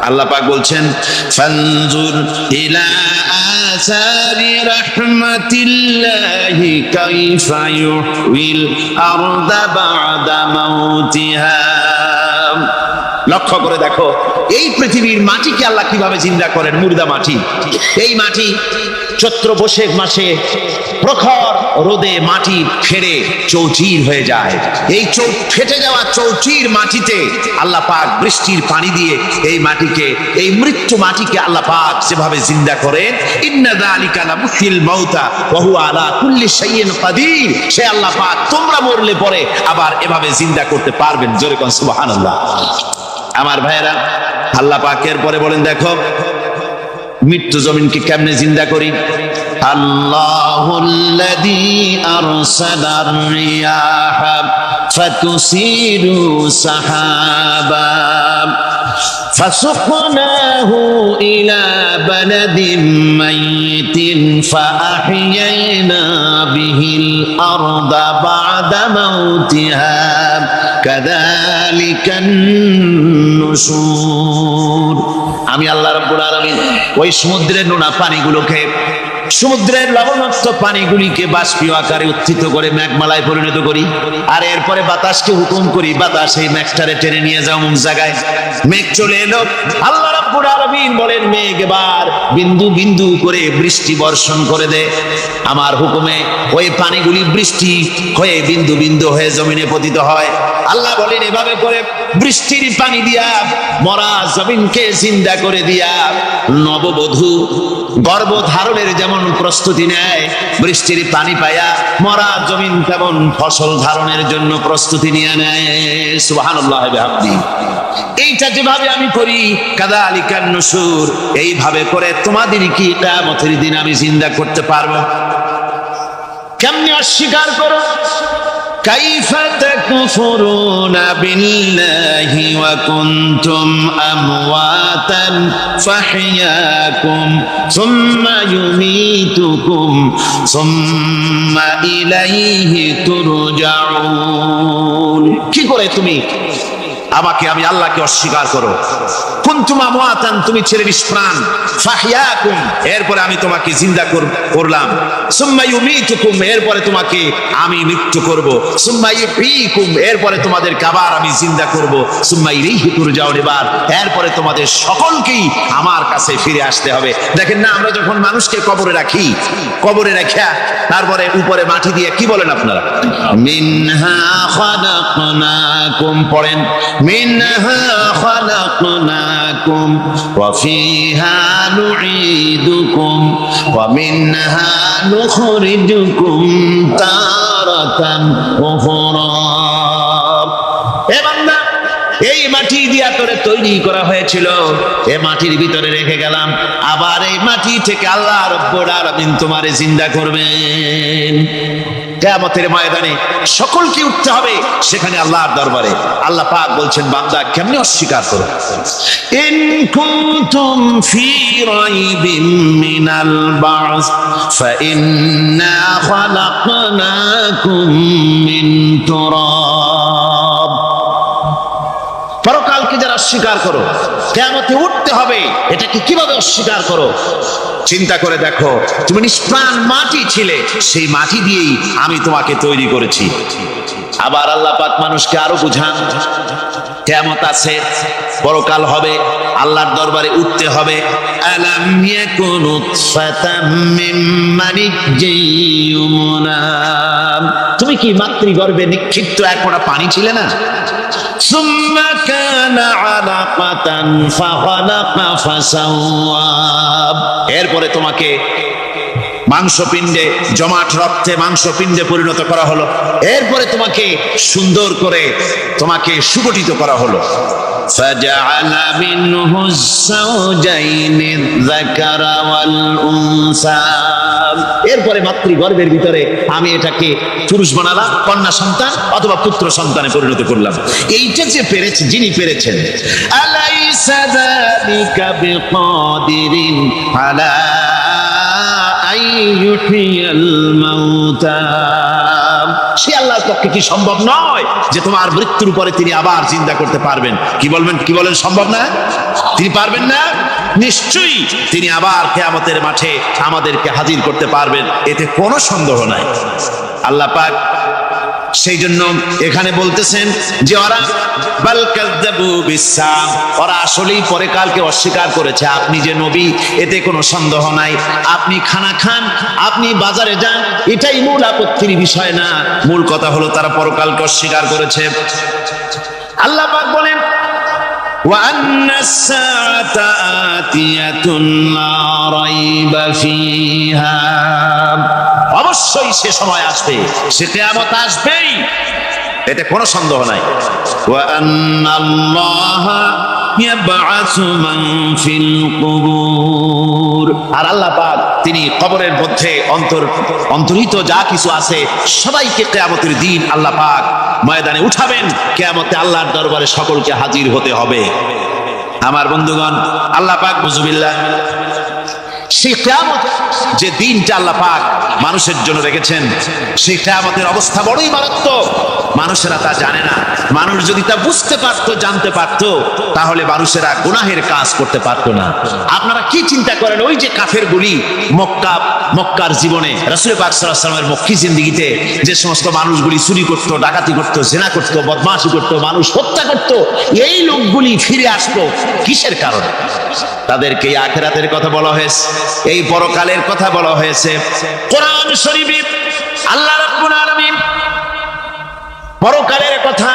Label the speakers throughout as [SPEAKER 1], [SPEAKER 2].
[SPEAKER 1] আল্লাহ পাক বলছেন ফানজুর ইলা আসারি রাহমাতিল্লাহি কাইফা ইউহিল আরদা বা'দা মাউতিহা। লক্ষ্য করে দেখো এই পৃথিবীর মাটিকে আল্লাহ কিভাবে জিন্দা করেন, মুর্দা মাটি। এই মাটি চৈত্র বৈশাখ মাসে প্রখর রোদে মাটি ফেটে চৌচির হয়ে যায়। এই ফেটে যাওয়া চৌচির মাটিতে আল্লাহ পাক বৃষ্টির পানি দিয়ে এই মাটিকে, এই মৃত্যু মাটিকে আল্লাহ পাক যেভাবে জিন্দা করেন, ইন্না যালিকা লামুহিল মাউতা ওয়া হুয়া আলা কুল্লি শাইইন কাদির, সে আল্লাহ পাক তোমরা মরলে পরে আবার এভাবে জিন্দা করতে পারবেন। জোরে কোন সুবহানাল্লাহ। আমার ভাইয়েরা, আল্লাহ পাকের পরে বলেন দেখো মৃত্যু জমিনকে কেমনে জিন্দা করি। আল্লাহুল্লাযী আরসালার রিয়াহা ফাতুসিরু সাহাবা ফাসুকনাহু ইলা বালাদিন মাইতিন ফাআহইয়ানা বিহিল আরদা বা'দা মাউতিহা কাযালিকান নুশুর। আমি আল্লাহ রাব্বুল আলামিন ওই সমুদ্রের নোনা পানিগুলোকে, সমুদ্রের লবণাক্ত পানিগুলিকে বাষ্পীয় আকারে উত্থিত করে মেঘমালায় পরিণত করি, আর এরপরে বাতাসকে হুকুম করি বাতাস এই মেঘটারে টেনে নিয়ে যাও অমুক জায়গায়। মেঘ চলে এলো, আল্লাহ রাব্বুল আলামিন বলেন মেঘ এবার বিন্দু বিন্দু করে বৃষ্টি বর্ষণ করে দে। আমার হুকুমে ওই পানিগুলি বৃষ্টি হয়ে বিন্দু বিন্দু হয়ে জমিনে পতিত হয়। আল্লাহ বলেন এভাবে করে বৃষ্টির পানি দিয়া মরা জমিনকে জিন্দা করে দিয়া নববধূ গর্ভধারণের যেমন প্রস্তুতি নেয়, বৃষ্টির পানি পায়া মরা জমিন তেমন ফসল ধারণের জন্য প্রস্তুতি নিয়ে নেয়। সুবহানাল্লাহ বিহামদিহি। এইটা যেভাবে আমি করি কাযালিকান নুশুর, এইভাবে করে তোমাদের কি কিয়ামতের দিন আমি জিন্দা করতে পারবো? কেমনে অস্বীকার করো? কাইফা তাকফুরুনা বিল্লাহি ওয়া কুনতুম আমওয়াতান ফাহইয়াকুম সুম্মা ইউমীতুকুম সুম্মা ইলাইহি তুরজাউন। কি করে তুমি আমাকে, আমি আল্লাহকে অস্বীকার করো? কুনতুম আমওয়াতান, তুমি ছিলে নিষ্প্রাণ, ফাহইয়াকুম, এরপরে আমি তোমাকে জিন্দা করলাম, সুম্মা ইউমীতুকুম, এরপরে তোমাকে আমি মৃত্যু করব, সুম্মা ইহয়ীকুম, এরপরে তোমাদেরকে আবার আমি জিন্দা করব, সুম্মা ইলাইহি তুরজাউন, এরপরে তোমাদের সকলকেই আমার কাছে ফিরে আসতে হবে। দেখেন না, আমরা যখন মানুষকে কবরে রাখি, কবরে রাখা তারপরে উপরে মাটি দিয়ে কি বলেন আপনারা? মিনহা খালাকনাকুম, পড়েন মিনহা খালাকনাকুম ওয়া ফিহা নুঈদুকুম ওয়া মিনহা নুখরিজুকুম তারাতান উখরা। এ বান্দা, এই মাটি দিয়া তোরে তৈরি করা হয়েছিল, এই মাটির ভিতরে রেখে গেলাম, আবার এই মাটি থেকে আল্লাহ রাব্বুল আলামিন তোমারে জিন্দা করবেন। কিয়ামতের ময়দানে সকলকে উঠতে হবে সেখানে আল্লাহর দরবারে। আল্লাহ পাক বলছেন বান্দা কেমনে অস্বীকার করো? ইন কুনতুম ফি রাইবিম মিনাল বা'স ফাইন্না খালাকনাকুম মিন তুরাব। পরকালকে যারা অস্বীকার করো, কিয়ামতে উঠতে হবে, এটাকে কিভাবে অস্বীকার করো? চিন্তা করে দেখো, তুমি নিষ্প্রাণ মাটি ছিলে, সেই মাটি দিয়েই আমি তোমাকে তৈরি করেছি। আবার আল্লাহ পাক মানুষকে আরো বুঝান, কিয়ামত আছে, পরকাল হবে, আল্লাহর দরবারে উঠতে হবে। আলাম ইয়াকুন নুতফাতাম মিন মানিয়্যিয়ুমনা, তুমি কি মাতৃগর্ভে নিক্ষিপ্ত এক ফোঁটা পানি ছিলে না? সুম্মা কানা আলাকাতান ফাখালাকা ফাসাওয়া, এরপরে তোমাকে মাংসপিণ্ডে, জমাট রক্তে মাংসপিণ্ডে পরিণত করা হলো, এরপরে তোমাকে সুন্দর করে তোমাকে সুগঠিত করা হলো। ফাজআলা মিনহু যাওজাইনি যাকারা ওয়াল উনসা, এরপরে মাতৃগর্ভের ভিতরে আমি এটাকে পুরুষ বানালাম, কন্যা সন্তান অথবা পুত্র সন্তানে পরিণত করলাম। এইটা যে পেরেছে, যিনি পেরেছেন, আলাইসা যালিকা বিকাদিরিন আলা আইয়ুহিয়াল মাউতা, সে আল্লাহর পক্ষে কি সম্ভব নয় যে তোমার মৃত্যুর পরে তিনি আবার জিন্দা করতে পারবেন? কি বলেন সম্ভব না? তিনি পারবেন না? নিশ্চয়ই তিনি আবার কিয়ামতের মাঠে আমাদেরকে হাজির করতে পারবেন, এতে কোনো সন্দেহ নাই। আল্লাহ পাক সেই জন্য এখানে বলতেছেন যে ওরা বাল কাযযাবু বিসসাম, ওরা আসলেই পরকালকে অস্বীকার করেছে। আপনি যে নবী এতে কোনো সন্দেহ নাই, আপনি খানা খান, আপনি বাজারে যান, এটাই মূল আপত্তির বিষয় না। মূল কথা হলো তারা পরকালকে অস্বীকার করেছে। আল্লাহ পাক বলেন ওয়া আন্নাস সাআতা আতিয়াতুন লা রাইবা ফিহা, অবশ্যই সে সময় আসবে, সে কিয়ামত আসবেই, এতে কোনো সন্দেহ নাই। ওয়া আন্নাল্লাহা ইয়াবআসু মান ফিল কুবুর, আর আল্লাহ পাক তিনি কবরের মধ্যে অন্তর্হিত যা কিছু আছে সবাইকে কিয়ামতের দিন আল্লাহ পাক ময়দানে উঠাবেন। কিয়ামতে আল্লাহর দরবারে সকলকে হাজির হতে হবে। আমার বন্ধুগণ, আল্লাহ পাক বুজুবিল্লাহ সেই কিয়ামত যে দিনটা আল্লাহ পাক মানুষের জন্য রেখেছেন, সেই কিয়ামতের অবস্থা বড়ই মারাত্মক। মানুষেরা তা জানে না। মানুষ যদি তা বুঝতে পারতো, জানতে পারতো, তাহলে মানুষেরা গুনাহের কাজ করতে পারতো না। আপনারা কি চিন্তা করেন, ওই যে কাফের গুলি মক্কার জীবনে রাসূল পাক সাল্লাল্লাহু আলাইহি ওয়াসাল্লামের মক্কি জিন্দেগিতে যে সমস্ত মানুষগুলি চুরি করতো, ডাকাতি করতো, জিনা করতো, বদমাশি করতো, মানুষ হত্যা করতো, এই লোকগুলি ফিরে আসতো কিসের কারণে? তাদেরকে আখিরাতের কথা বলা হয়েছে, এই পরকালের কথা বলা হয়েছে। কোরআন শরীফে আল্লাহ রাব্বুল আলামিন পরকালের কথা,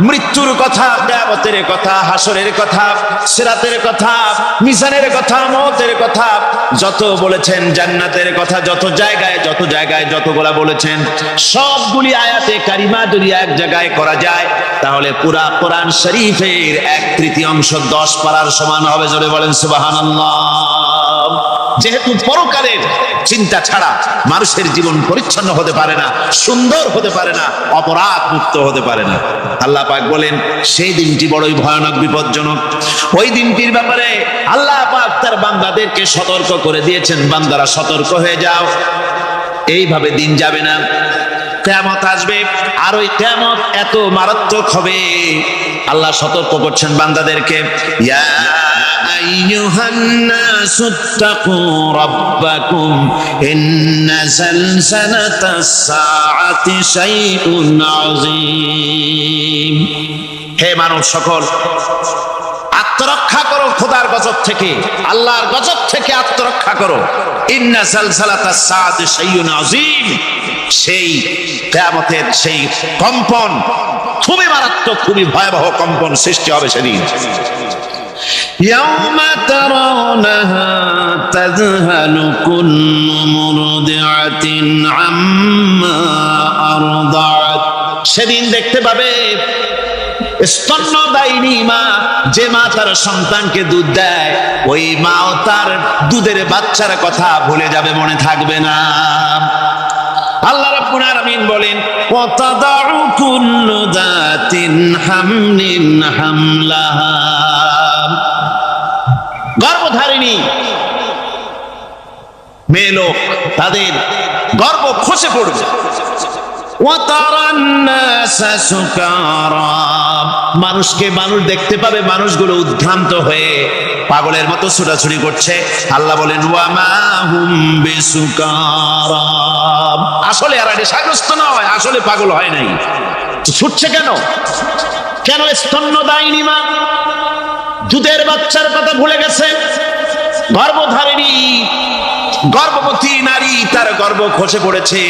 [SPEAKER 1] মৃত্যুর কথা, কিয়ামতের কথা, হাসরের কথা, সিরাতের কথা, মিজানের কথা, মওতের কথা যত বলেছেন, জান্নাতের কথা যত জায়গায় যতগুলা বলেছেন, সবগুলি আয়াতে কারিমা যদি এক জায়গায় করা যায় তাহলে পুরা কোরআন শরীফের 1/3 10 পারার সমান হবে। জোরে বলেন সুবহানাল্লাহ। যেহেতু পরকালের চিন্তা ছাড়া মানুষের জীবন পরিচ্ছন্ন হতে পারে না, সুন্দর হতে পারে না, অপরাধ মুক্ত হতে পারে না। আল্লাহ পাক বলেন সেই দিনটি বড়ই ভয়ানক, বিপজ্জনক। ওই দিনটির ব্যাপারে আল্লাহ পাক তার বান্দাদেরকে সতর্ক করে দিয়েছেন, বান্দারা সতর্ক হয়ে যাও, এইভাবে দিন যাবে না, কিয়ামত আসবে। আর ওই কিয়ামত এত মারাত্মক হবে, আল্লাহ সতর্ক করছেন বান্দাদেরকে। ইয়া আইয়ুহান নাসুত্তাকু রাব্বাকুম ইন্না যালজালাতাস সাআতি শাইউন আযীম। হে মানব সকল, আত্মরক্ষা করো খোদার গজব থেকে, আল্লাহর গজব থেকে আত্মরক্ষা করো। ইন্না যালজালাতাস সাআতি শাইউন আযীম, সেই কিয়ামতের সেই কম্পন খুবই মারাত্মক, খুবই ভয়াবহ কম্পন সৃষ্টি হবে সেদিন। ইয়াউমা তারাউনাহা তাযহালু কুল্লু মুরদিআতিন আম্মা আরদাআত, সেদিন দেখতে পাবে স্তন্যদায়িনী মা, যে মা তার সন্তানকে দুধ দেয়, ওই মাও তার দুধের বাচ্চার কথা ভুলে যাবে, মনে থাকবে না। আল্লাহ রাব্বুল আলামিন বলেন ওয়াতাদাউ কুল্লু যাতিন হামলিন হামলাহা, গর্ভধারিণী মেয়ে লোক তাদের গর্ভ খসে পড়বে। ওয়াতারান নাসা সুকারা, মানুষকে মানুষ দেখতে পাবে, মানুষগুলো উদ্ভ্রান্ত হয়ে পাগলের মতো ছোটাছুটি করছে। আল্লাহ বলেন ওয়া মা হুম বিসুকারা, আসলে আর নেশাগ্রস্ত নয়, আসলে পাগল হয় নাই। ছুটছে কেন? স্তন্যদায়িনী মা দুধের বাচ্চার কথা ভুলে গেছে। গর্ভধারিণী গর্ভবতী নারী, তার গর্ভ খসে পড়েছে,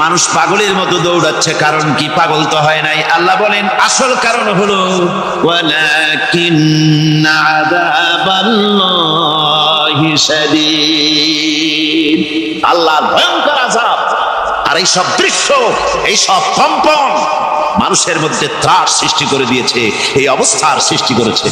[SPEAKER 1] মানুষ পাগলের মতো দৌড়াচ্ছে। কারণ কি? পাগল তো হয় নাই। আল্লাহ বলেন আসল কারণ হলো ওয়ালাকিন্না আযাবাল্লাহি শাদীদ, আল্লাহর ভয়ঙ্কর আযাব। আর এই সব দৃশ্য, এই সব কম্পন মানুষের মধ্যে ত্রাস সৃষ্টি করে দিয়েছে, এই অবস্থার সৃষ্টি করেছে।